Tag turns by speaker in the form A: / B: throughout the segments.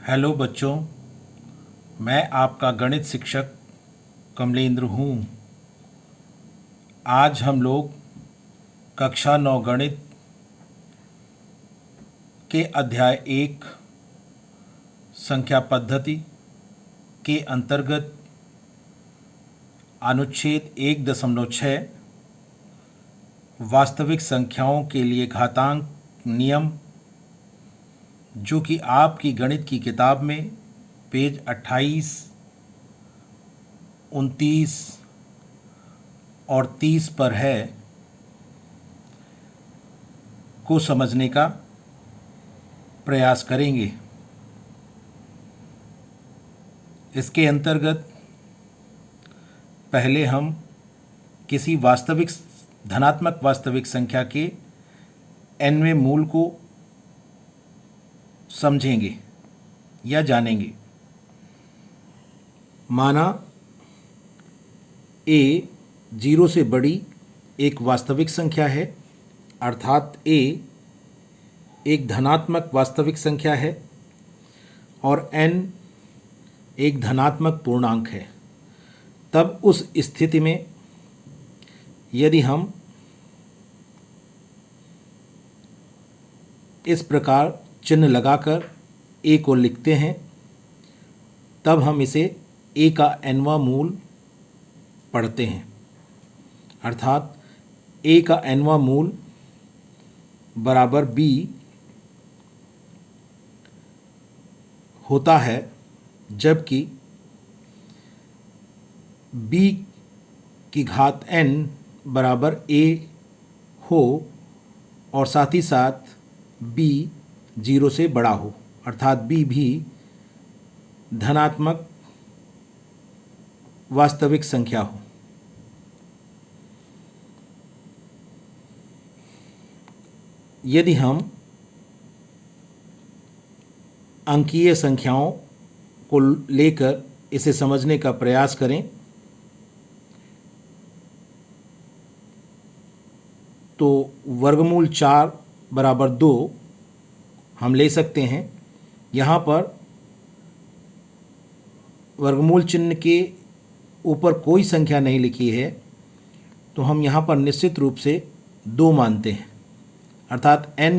A: Hello बच्चों, मैं आपका गणित शिक्षक कमलेंद्र हूँ। आज हम लोग कक्षा 9 गणित के अध्याय 1 संख्या पद्धति के अंतर्गत अनुच्छेद 1.6 वास्तविक संख्याओं के लिए घातांक नियम, जो कि आपकी गणित की किताब में पेज 28, 29 और 30 पर है, को समझने का प्रयास करेंगे। इसके अंतर्गत पहले हम किसी धनात्मक वास्तविक संख्या के nवें मूल को समझेंगे या जानेंगे। माना a 0 से बड़ी एक वास्तविक संख्या है, अर्थात a एक धनात्मक वास्तविक संख्या है और n एक धनात्मक पूर्णांक है। तब उस स्थिति में यदि हम इस प्रकार चिन्ह लगाकर a को लिखते हैं, तब हम इसे a का nवां मूल पढ़ते हैं, अर्थात a का nवां मूल बराबर b होता है, जबकि b की घात n बराबर a हो और साथ ही साथ b 0 से बड़ा हो, अर्थात b भी धनात्मक वास्तविक संख्या हो। यदि हम अंकीय संख्याओं को लेकर इसे समझने का प्रयास करें तो वर्गमूल 4 बराबर 2 हम ले सकते हैं। यहाँ पर वर्गमूल चिन्ह के ऊपर कोई संख्या नहीं लिखी है, तो हम यहाँ पर निश्चित रूप से 2 मानते हैं, अर्थात n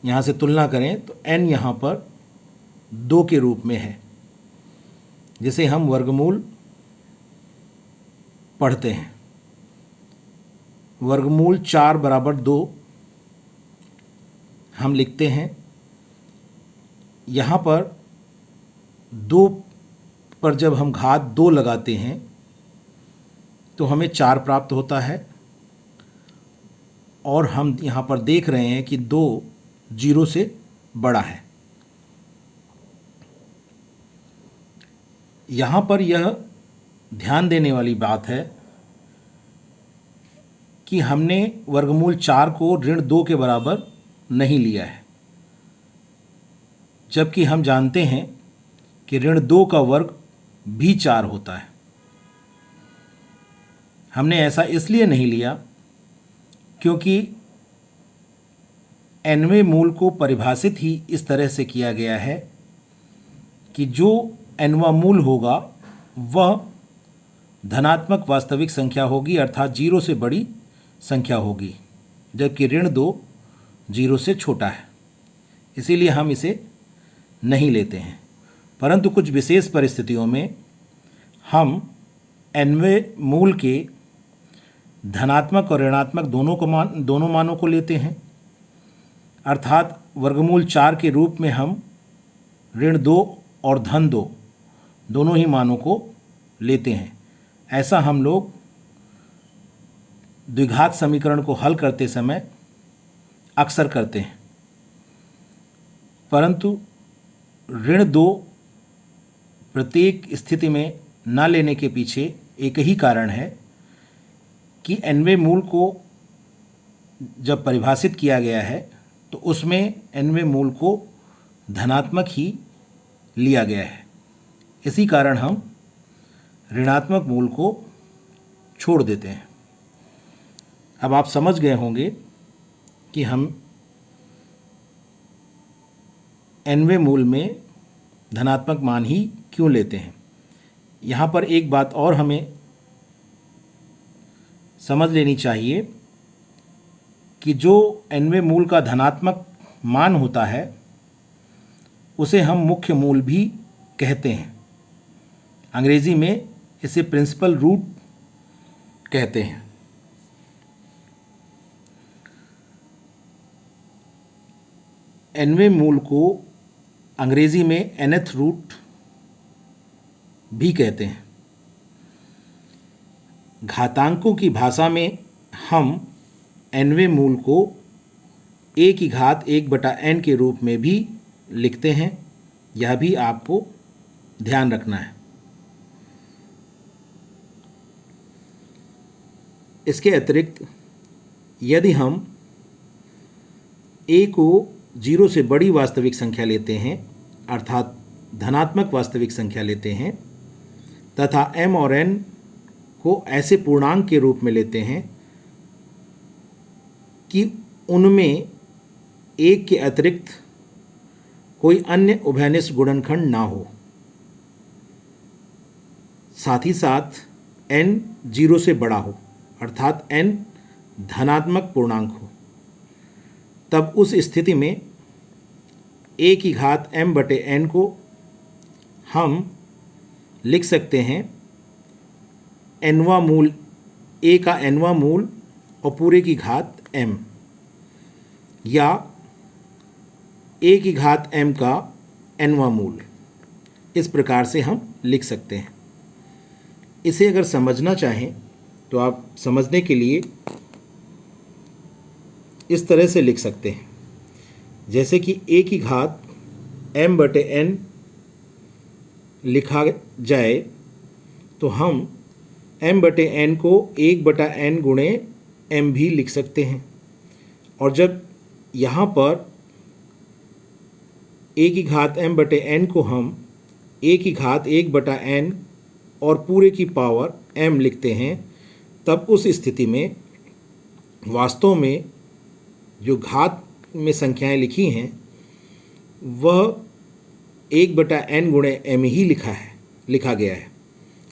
A: यहाँ से तुलना करें तो n यहाँ पर 2 के रूप में है, जिसे हम वर्गमूल पढ़ते हैं। वर्गमूल 4 बराबर 2 हम लिखते हैं। यहाँ पर 2 पर जब हम घात 2 लगाते हैं तो हमें 4 प्राप्त होता है, और हम यहाँ पर देख रहे हैं कि 2 0 से बड़ा है। यहाँ पर यह ध्यान देने वाली बात है कि हमने वर्गमूल 4 को ऋण 2 के बराबर नहीं लिया है, जबकि हम जानते हैं कि ऋण 2 का वर्ग भी 4 होता है। हमने ऐसा इसलिए नहीं लिया क्योंकि nवें मूल को परिभाषित ही इस तरह से किया गया है कि जो nवां मूल होगा वह धनात्मक वास्तविक संख्या होगी, अर्थात 0 से बड़ी संख्या होगी, जबकि ऋण 2 0 से छोटा है। इसीलिए हम इसे नहीं लेते हैं। परंतु कुछ विशेष परिस्थितियों में हम nवें मूल के धनात्मक और ऋणात्मक दोनों मानों को लेते हैं, अर्थात वर्गमूल 4 के रूप में हम ऋण 2 और धन 2 दोनों ही मानों को लेते हैं। ऐसा हम लोग द्विघात समीकरण को हल करते समय अक्सर करते हैं। परंतु ऋण 2 प्रत्येक स्थिति में न लेने के पीछे एक ही कारण है कि nवें मूल को जब परिभाषित किया गया है तो उसमें nवें मूल को धनात्मक ही लिया गया है। इसी कारण हम ऋणात्मक मूल को छोड़ देते हैं। अब आप समझ गए होंगे कि हम nवें मूल में धनात्मक मान ही क्यों लेते हैं। यहाँ पर एक बात और हमें समझ लेनी चाहिए कि जो nवें मूल का धनात्मक मान होता है उसे हम मुख्य मूल भी कहते हैं। अंग्रेजी में इसे प्रिंसिपल रूट कहते हैं। nवें मूल को अंग्रेजी में nth रूट भी कहते हैं। घातांकों की भाषा में हम nवें मूल को a की घात 1/n के रूप में भी लिखते हैं। यह भी आपको ध्यान रखना है। इसके अतिरिक्त यदि हम a को 0 से बड़ी वास्तविक संख्या लेते हैं अर्थात धनात्मक वास्तविक संख्या लेते हैं तथा m और n को ऐसे पूर्णांक के रूप में लेते हैं कि उनमें एक के अतिरिक्त कोई अन्य उभयनिष्ठ गुणनखंड ना हो, साथ ही साथ n 0 से बड़ा हो अर्थात n धनात्मक पूर्णांक हो, तब उस स्थिति में a की घात m/n को हम लिख सकते हैं nवां मूल a का nवां मूल और पूरे की घात m, या a की घात m का nवां मूल। इस प्रकार से हम लिख सकते हैं। इसे अगर समझना चाहें तो आप समझने के लिए इस तरह से लिख सकते हैं, जैसे कि a की घात m/n लिखा जाए तो हम m/n को 1/n गुणे m भी लिख सकते हैं। और जब यहाँ पर a की घात m/n को हम a की घात 1/n और पूरे की पावर m लिखते हैं, तब उस स्थिति में वास्तव में जो घात में संख्याएं लिखी हैं वह 1/n गुणे m ही लिखा गया है।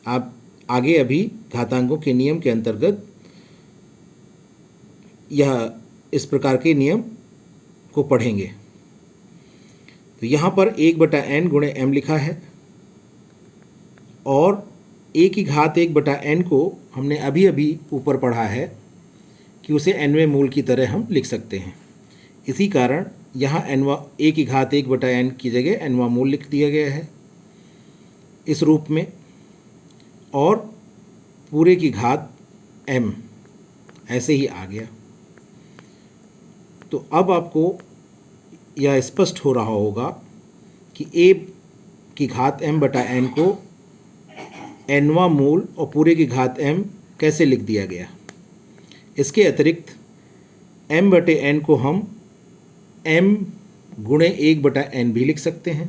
A: आप आगे अभी घातांकों के नियम के अंतर्गत यह इस प्रकार के नियम को पढ़ेंगे। तो यहाँ पर 1/n गुणे m लिखा है और a की घात 1/n को हमने अभी अभी ऊपर पढ़ा है कि उसे nवें मूल की तरह हम लिख सकते हैं। इसी कारण यहाँ a की घात 1/n की जगह nवां मूल लिख दिया गया है इस रूप में, और पूरे की घात m ऐसे ही आ गया। तो अब आपको यह स्पष्ट हो रहा होगा कि a की घात m/n को nवां मूल और पूरे की घात m कैसे लिख दिया गया। इसके अतिरिक्त m/n को हम m गुणे 1/n भी लिख सकते हैं।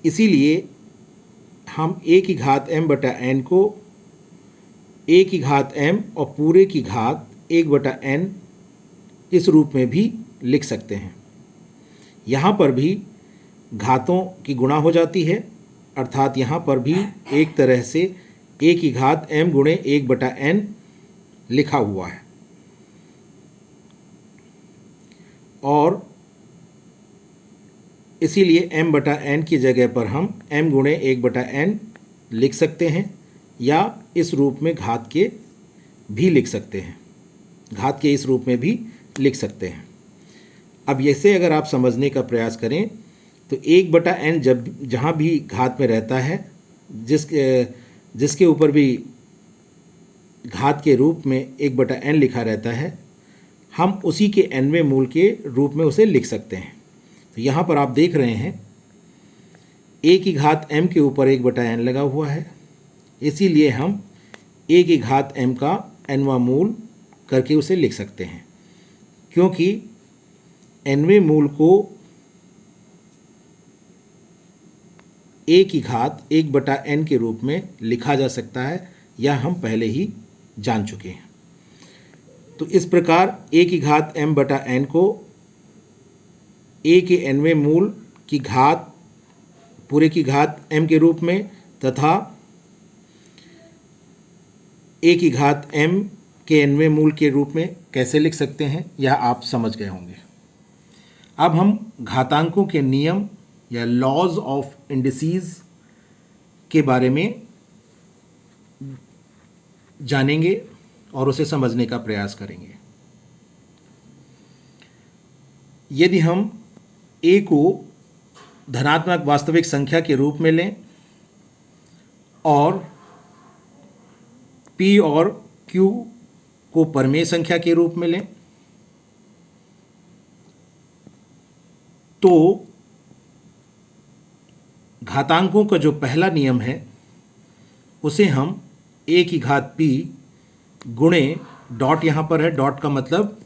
A: इसीलिए हम a की घात m/n को a की घात m और पूरे की घात 1/n इस रूप में भी लिख सकते हैं। यहाँ पर भी घातों की गुणा हो जाती है, अर्थात यहाँ पर भी एक तरह से a की घात m गुणे 1/n लिखा हुआ है, और इसीलिए m/n की जगह पर हम m गुणे 1/n लिख सकते हैं, या इस रूप में घात के भी लिख सकते हैं, घात के इस रूप में भी लिख सकते हैं। अब ऐसे अगर आप समझने का प्रयास करें तो 1/n जब जहाँ भी घात में रहता है, जिसके ऊपर भी घात के रूप में 1/n लिखा रहता है, हम उसी के nवें मूल के रूप में उसे लिख सकते हैं। तो यहाँ पर आप देख रहे हैं a की घात m के ऊपर 1/n लगा हुआ है, इसीलिए हम a की घात m का nवां मूल करके उसे लिख सकते हैं, क्योंकि nवें मूल को a की घात 1/n के रूप में लिखा जा सकता है, यह हम पहले ही जान चुके हैं। तो इस प्रकार a की घात m/n को ए के nवें मूल की घात पूरे की घात m के रूप में तथा a की घात m के nवें मूल के रूप में कैसे लिख सकते हैं, यह आप समझ गए होंगे। अब हम घातांकों के नियम या लॉज ऑफ इंडिसेस के बारे में जानेंगे और उसे समझने का प्रयास करेंगे। यदि हम a को धनात्मक वास्तविक संख्या के रूप में लें और p और q को परमेय संख्या के रूप में लें तो घातांकों का जो पहला नियम है उसे हम a की घात p गुणे डॉट, यहाँ पर है डॉट का मतलब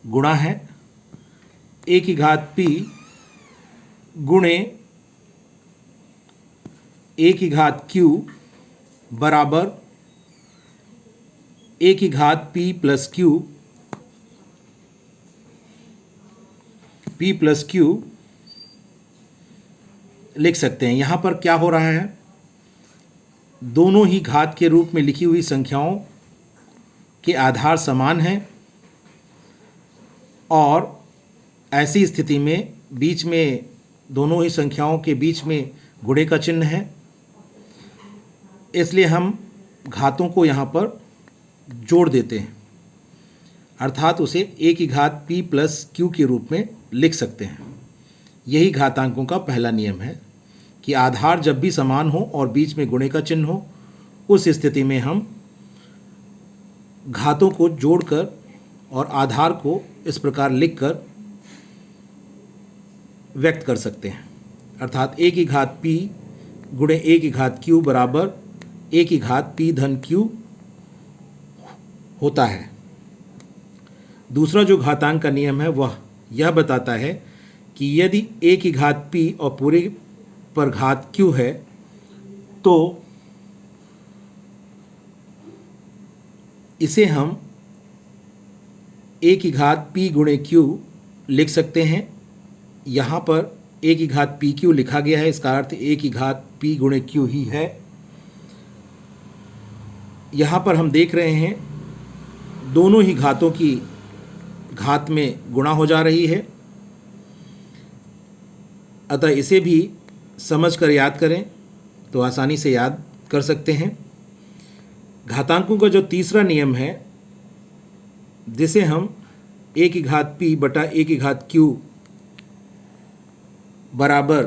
A: गुणा है, a की घात p गुणे a की घात q बराबर a की घात p प्लस q लिख सकते हैं। यहाँ पर क्या हो रहा है, दोनों ही घात के रूप में लिखी हुई संख्याओं के आधार समान हैं और ऐसी स्थिति में बीच में दोनों ही संख्याओं के बीच में गुणे का चिन्ह है, इसलिए हम घातों को यहाँ पर जोड़ देते हैं, अर्थात उसे a की घात p प्लस q के रूप में लिख सकते हैं। यही घातांकों का पहला नियम है कि आधार जब भी समान हो और बीच में गुणे का चिन्ह हो, उस स्थिति में हम घातों को जोड़कर और आधार को इस प्रकार लिखकर व्यक्त कर सकते हैं, अर्थात a की घात p गुणे a की घात q बराबर a की घात p धन q होता है। दूसरा जो घातांक का नियम है वह यह बताता है कि यदि a की घात p और पूरे पर घात q है तो इसे हम a की घात p गुणे q लिख सकते हैं। यहाँ पर a की घात पी क्यू लिखा गया है, इसका अर्थ a की घात p गुणे q ही है। यहाँ पर हम देख रहे हैं दोनों ही घातों की घात में गुणा हो जा रही है, अतः इसे भी समझकर याद करें तो आसानी से याद कर सकते हैं। घातांकों का जो तीसरा नियम है जिसे हम a की घात p बटा a की घात q बराबर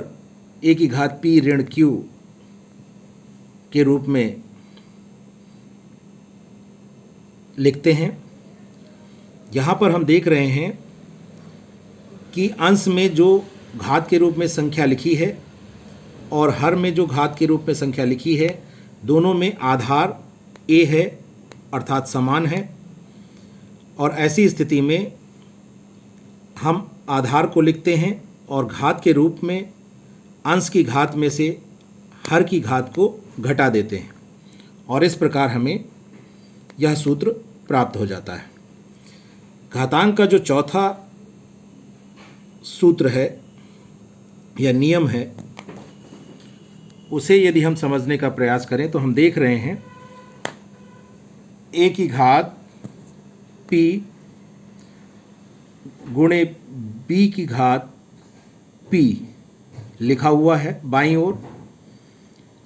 A: a की घात p ऋण q के रूप में लिखते हैं। यहाँ पर हम देख रहे हैं कि अंश में जो घात के रूप में संख्या लिखी है और हर में जो घात के रूप में संख्या लिखी है, दोनों में आधार a है अर्थात समान है, और ऐसी स्थिति में हम आधार को लिखते हैं और घात के रूप में अंश की घात में से हर की घात को घटा देते हैं और इस प्रकार हमें यह सूत्र प्राप्त हो जाता है। घातांक का जो चौथा सूत्र है या नियम है उसे यदि हम समझने का प्रयास करें तो हम देख रहे हैं a की घात p गुणे b की घात p लिखा हुआ है बाईं ओर।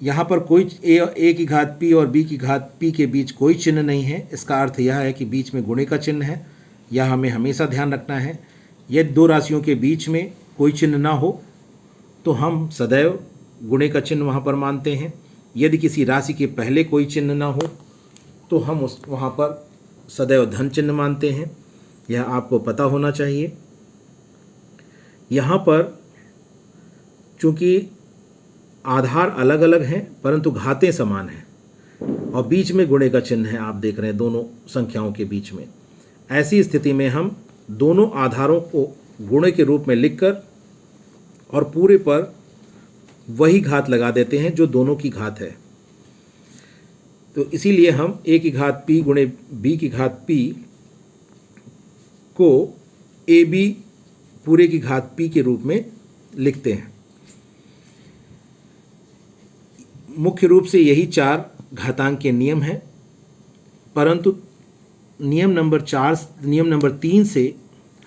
A: यहाँ पर कोई a की घात p और b की घात p के बीच कोई चिन्ह नहीं है, इसका अर्थ यह है कि बीच में गुणे का चिन्ह है। यह हमें हमेशा ध्यान रखना है। यदि दो राशियों के बीच में कोई चिन्ह ना हो तो हम सदैव गुणे का चिन्ह वहाँ पर मानते हैं। यदि किसी राशि के पहले कोई चिन्ह ना हो तो हम वहाँ पर सदैव धन चिन्ह मानते हैं। यह आपको पता होना चाहिए। यहाँ पर चूँकि आधार अलग अलग हैं परंतु घातें समान हैं और बीच में गुणे का चिन्ह है, आप देख रहे हैं दोनों संख्याओं के बीच में। ऐसी स्थिति में हम दोनों आधारों को गुणे के रूप में लिखकर और पूरे पर वही घात लगा देते हैं जो दोनों की घात है। तो इसीलिए हम a की घात p गुणे b की घात p को ab पूरे की घात p के रूप में लिखते हैं। मुख्य रूप से यही 4 घातांक के नियम हैं, परंतु नियम नंबर 3 से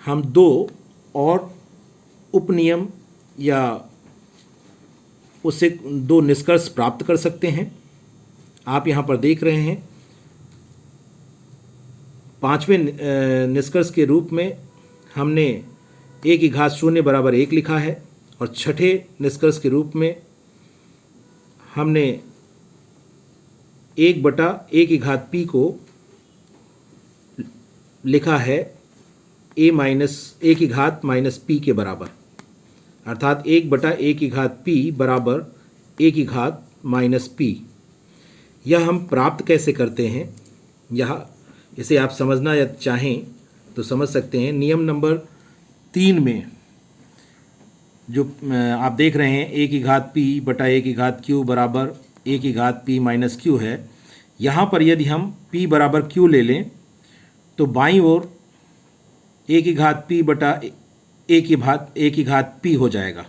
A: हम 2 और उपनियम या उससे 2 निष्कर्ष प्राप्त कर सकते हैं। आप यहाँ पर देख रहे हैं 5वें निष्कर्ष के रूप में हमने a की घात 0 बराबर 1 लिखा है, और 6ठे निष्कर्ष के रूप में हमने 1 बटा a की घात p को लिखा है a की घात माइनस p के बराबर, अर्थात 1 बटा a की घात p बराबर a की घात माइनस p। यह हम प्राप्त कैसे करते हैं, इसे आप समझना या चाहें तो समझ सकते हैं। नियम नंबर 3 में जो आप देख रहे हैं a की घात p बटा a की घात q बराबर a की घात p माइनस q है। यहाँ पर यदि हम p बराबर q ले लें तो बाईं ओर a की घात p बटा a की घात p हो जाएगा,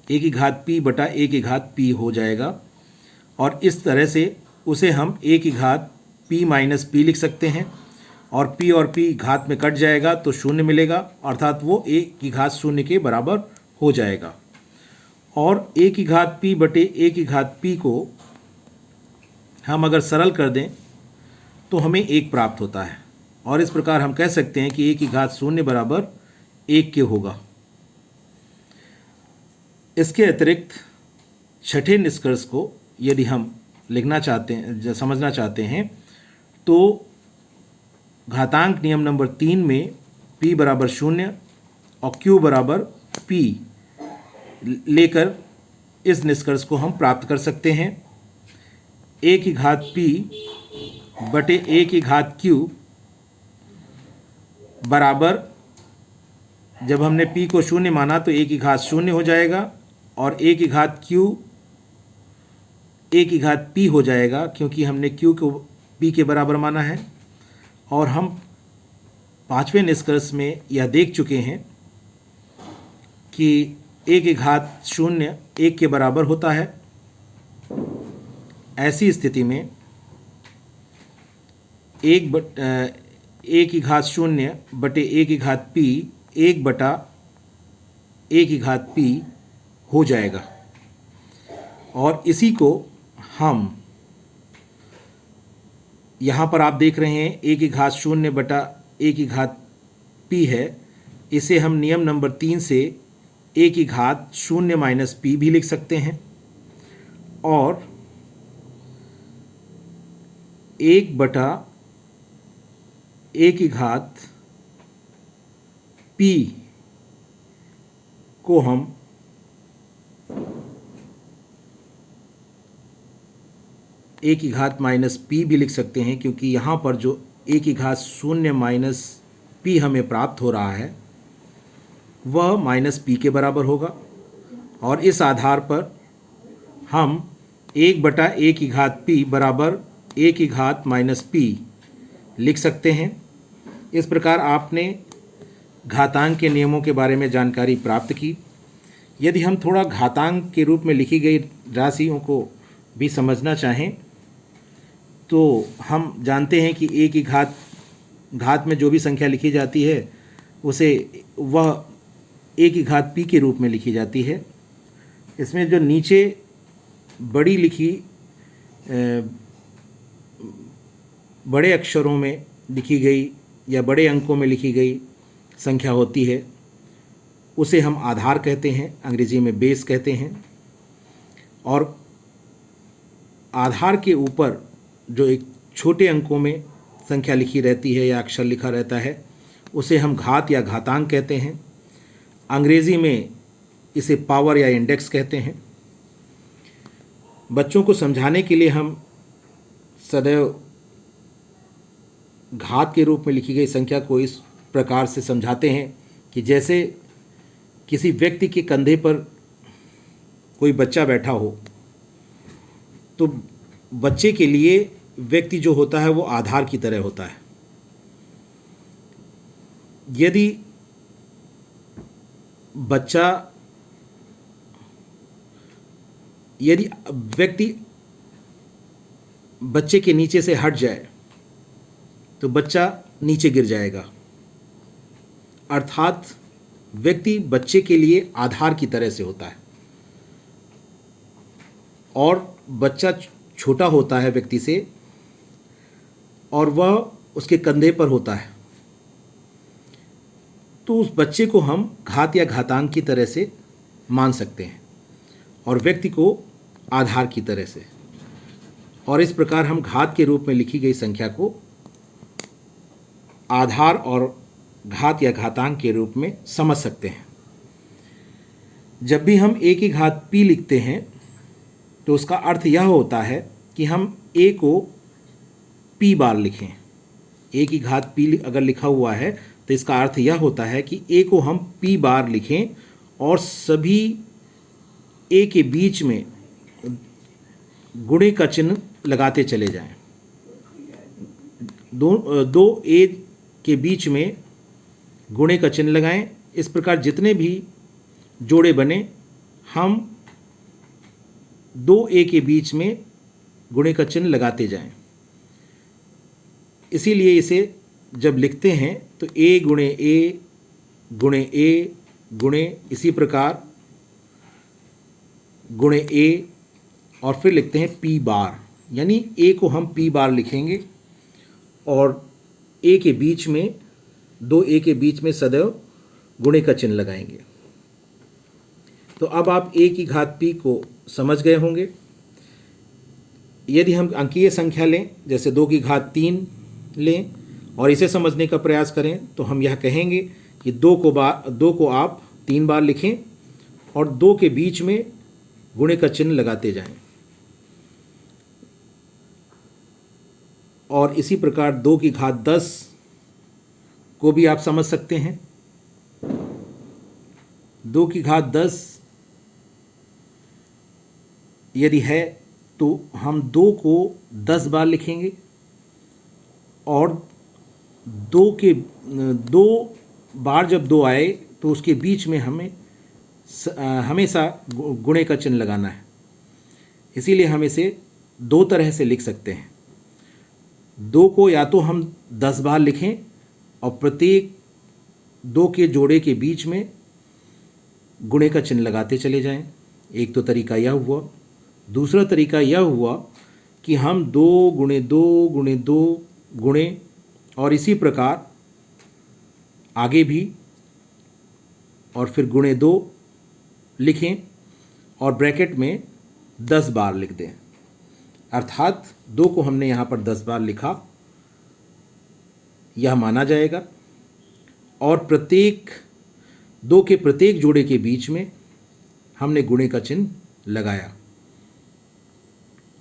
A: a की घात p बटा a की घात p हो जाएगा, और इस तरह से उसे हम a की घात p माइनस p लिख सकते हैं, और p घात में कट जाएगा तो 0 मिलेगा, अर्थात वो a की घात 0 के बराबर हो जाएगा। और a की घात p बटे a की घात p को हम अगर सरल कर दें तो हमें 1 प्राप्त होता है, और इस प्रकार हम कह सकते हैं कि a की घात 0 बराबर 1 के होगा। इसके अतिरिक्त 6ठे निष्कर्ष को यदि हम समझना चाहते हैं तो घातांक नियम नंबर 3 में p बराबर 0 और q बराबर p लेकर इस निष्कर्ष को हम प्राप्त कर सकते हैं। a की घात p बटे a की घात q बराबर, जब हमने p को 0 माना तो a की घात 0 हो जाएगा, और a की घात q a की घात p हो जाएगा, क्योंकि हमने q को p के बराबर माना है। और हम 5वें निष्कर्ष में यह देख चुके हैं कि a की घात 0 1 के बराबर होता है। ऐसी स्थिति में a की घात 0 बटे a की घात p 1 बटा a की घात p हो जाएगा, और इसी को हम यहाँ पर आप देख रहे हैं a की घात 0 बटा a की घात p है। इसे हम नियम नंबर 3 से a की घात 0 माइनस p भी लिख सकते हैं, और 1 बटा a की घात p को हम a की घात माइनस p भी लिख सकते हैं, क्योंकि यहाँ पर जो a की घात 0 माइनस p हमें प्राप्त हो रहा है वह माइनस p के बराबर होगा, और इस आधार पर हम 1 बटा a की घात p बराबर a की घात माइनस p लिख सकते हैं। इस प्रकार आपने घातांक के नियमों के बारे में जानकारी प्राप्त की। यदि हम थोड़ा घातांक के रूप में लिखी गई राशियों को भी समझना चाहें तो हम जानते हैं कि a की घात में जो भी संख्या लिखी जाती है उसे वह a की घात p के रूप में लिखी जाती है। इसमें जो नीचे बड़ी लिखी बड़े अक्षरों में लिखी गई या बड़े अंकों में लिखी गई संख्या होती है उसे हम आधार कहते हैं, अंग्रेजी में बेस कहते हैं। और आधार के ऊपर जो एक छोटे अंकों में संख्या लिखी रहती है या अक्षर लिखा रहता है उसे हम घात या घातांक कहते हैं। अंग्रेजी में इसे पावर या इंडेक्स कहते हैं। बच्चों को समझाने के लिए हम सदैव घात के रूप में लिखी गई संख्या को इस प्रकार से समझाते हैं कि जैसे किसी व्यक्ति के कंधे पर कोई बच्चा बैठा हो तो बच्चे के लिए व्यक्ति जो होता है वो आधार की तरह होता है। यदि बच्चा, यदि व्यक्ति बच्चे के नीचे से हट जाए तो बच्चा नीचे गिर जाएगा। अर्थात व्यक्ति बच्चे के लिए आधार की तरह से होता है और बच्चा छोटा होता है व्यक्ति से और वह उसके कंधे पर होता है, तो उस बच्चे को हम घात या घातांक की तरह से मान सकते हैं और व्यक्ति को आधार की तरह से, और इस प्रकार हम घात के रूप में लिखी गई संख्या को आधार और घात या घातांक के रूप में समझ सकते हैं। जब भी हम a की घात p लिखते हैं तो उसका अर्थ यह होता है कि हम a को p बार लिखें। a की घात p अगर लिखा हुआ है तो इसका अर्थ यह होता है कि a को हम p बार लिखें और सभी a के बीच में गुणे का चिन्ह लगाते चले जाएं। दो a के बीच में गुणे का चिन्ह लगाएं। इस प्रकार जितने भी जोड़े बने हम 2a के बीच में गुणे का चिन्ह लगाते जाएं। इसीलिए इसे जब लिखते हैं तो a गुणे a गुणे इसी प्रकार गुणे a और फिर लिखते हैं p बार, यानी a को हम p बार लिखेंगे और a के बीच में 2a के बीच में सदैव गुणे का चिन्ह लगाएंगे। तो अब आप a की घात p को समझ गए होंगे। यदि हम अंकीय संख्या लें, जैसे 2 की घात 3 लें और इसे समझने का प्रयास करें तो हम यह कहेंगे कि 2 को आप 3 बार लिखें और 2 के बीच में गुणे का चिन्ह लगाते जाएं। और इसी प्रकार 2 की घात 10 को भी आप समझ सकते हैं। 2 की घात 10 यदि है तो हम 2 को 10 बार लिखेंगे और 2 बार जब 2 आए तो उसके बीच में हमें हमेशा गुणे का चिन्ह लगाना है। इसीलिए हम इसे 2 तरह से लिख सकते हैं। 2 को या तो हम 10 बार लिखें और प्रत्येक 2 के जोड़े के बीच में गुणे का चिन्ह लगाते चले जाएं। एक तो तरीका यह हुआ। दूसरा तरीका यह हुआ कि हम 2 गुणे 2 गुणे 2 गुणे और इसी प्रकार आगे भी और फिर गुणे 2 लिखें और ब्रैकेट में 10 बार लिख दें। अर्थात 2 को हमने यहाँ पर 10 बार लिखा, यह माना जाएगा और प्रत्येक 2 के प्रत्येक जोड़े के बीच में हमने गुणे का चिन्ह लगाया,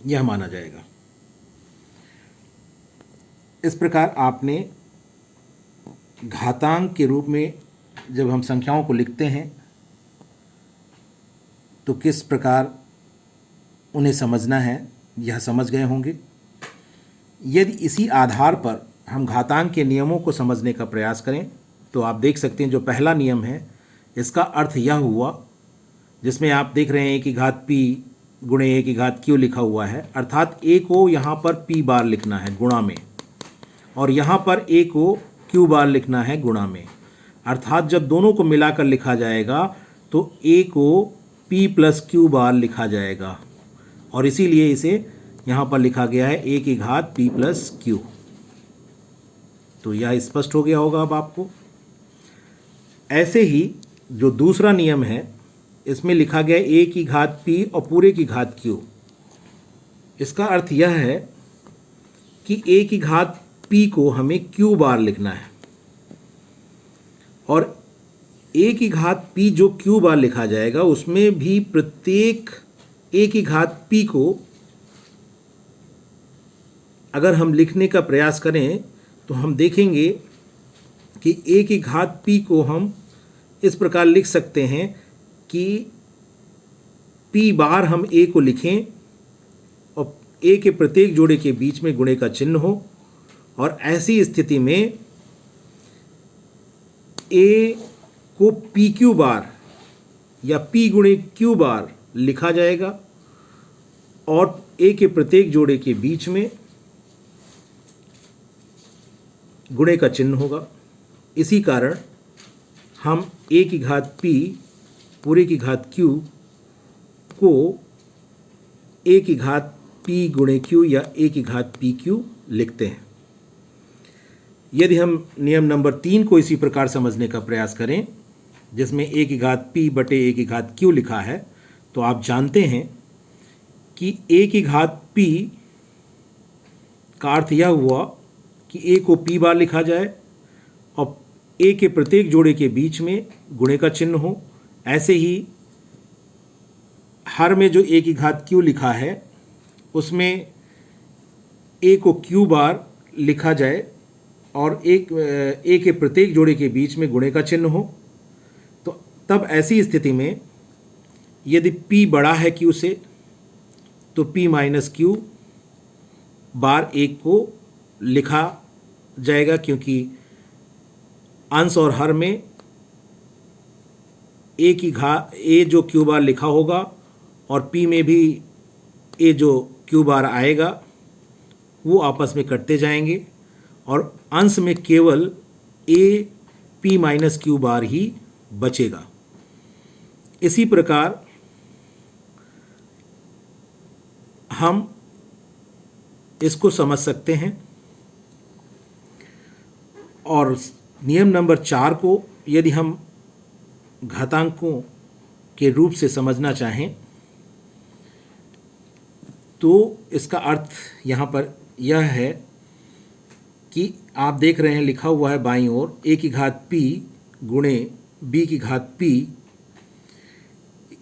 A: यह माना जाएगा। इस प्रकार आपने घातांक के रूप में जब हम संख्याओं को लिखते हैं तो किस प्रकार उन्हें समझना है यह समझ गए होंगे। यदि इसी आधार पर हम घातांक के नियमों को समझने का प्रयास करें तो आप देख सकते हैं जो पहला नियम है इसका अर्थ यह हुआ, जिसमें आप देख रहे हैं a की घात p गुणे a की घात q लिखा हुआ है, अर्थात a को यहाँ पर p बार लिखना है गुणा में और यहाँ पर a को q बार लिखना है गुणा में। अर्थात जब दोनों को मिलाकर लिखा जाएगा तो a को p प्लस q बार लिखा जाएगा और इसीलिए इसे यहाँ पर लिखा गया है a की घात p प्लस q। तो यह स्पष्ट हो गया होगा अब आपको। ऐसे ही जो दूसरा नियम है इसमें लिखा गया a की घात p और पूरे की घात q। इसका अर्थ यह है कि a की घात p को हमें q बार लिखना है और a की घात p जो q बार लिखा जाएगा उसमें भी प्रत्येक a की घात p को अगर हम लिखने का प्रयास करें तो हम देखेंगे कि a की घात p को हम इस प्रकार लिख सकते हैं कि p बार हम a को लिखें और a के प्रत्येक जोड़े के बीच में गुणे का चिन्ह हो और ऐसी स्थिति में a को pq बार या p गुणे q बार लिखा जाएगा और a के प्रत्येक जोड़े के बीच में गुणे का चिन्ह होगा। इसी कारण हम a की घात p पूरे की घात q को a की घात p गुणे q या a की घात pq लिखते हैं। यदि हम नियम नंबर 3 को इसी प्रकार समझने का प्रयास करें, जिसमें a की घात p बटे a की घात q लिखा है, तो आप जानते हैं कि a की घात p का अर्थ यह हुआ कि a को p बार लिखा जाए और a के प्रत्येक जोड़े के बीच में गुणे का चिन्ह हो। ऐसे ही हर में जो a की घात q लिखा है उसमें a को q बार लिखा जाए और a के प्रत्येक जोड़े के बीच में गुणे का चिन्ह हो। तो तब ऐसी स्थिति में यदि p बड़ा है q से तो p माइनस q बार 1 को लिखा जाएगा, क्योंकि अंश और हर में a जो q बार लिखा होगा और p में भी a जो q बार आएगा वो आपस में कटते जाएंगे और अंश में केवल a p माइनस q बार ही बचेगा। इसी प्रकार हम इसको समझ सकते हैं। और नियम नंबर 4 को यदि हम घातांकों के रूप से समझना चाहें तो इसका अर्थ यहाँ पर यह है कि आप देख रहे हैं लिखा हुआ है बाईं ओर a की घात p गुणे b की घात p।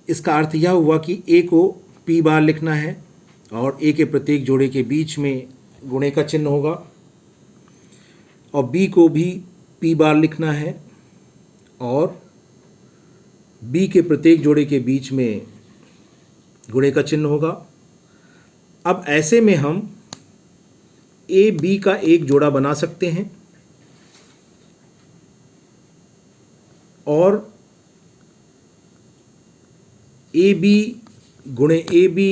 A: इसका अर्थ यह हुआ कि a को p बार लिखना है और a के प्रत्येक जोड़े के बीच में गुणे का चिन्ह होगा और b को भी p बार लिखना है और b के प्रत्येक जोड़े के बीच में गुणे का चिन्ह होगा। अब ऐसे में हम a b का एक जोड़ा बना सकते हैं और ए बी गुणे ए बी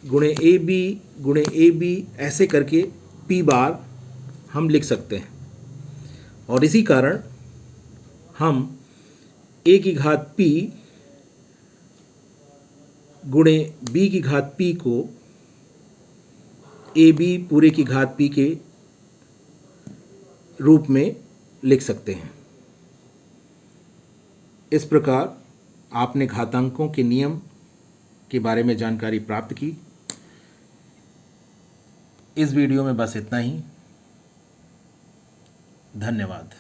A: गुणे ए बी गुणे ए बी ऐसे करके p बार हम लिख सकते हैं। और इसी कारण हम a की घात p गुणे b की घात p को ए बी पूरे की घात p के रूप में लिख सकते हैं। इस प्रकार आपने घातांकों के नियम के बारे में जानकारी प्राप्त की। इस वीडियो में बस इतना ही। धन्यवाद।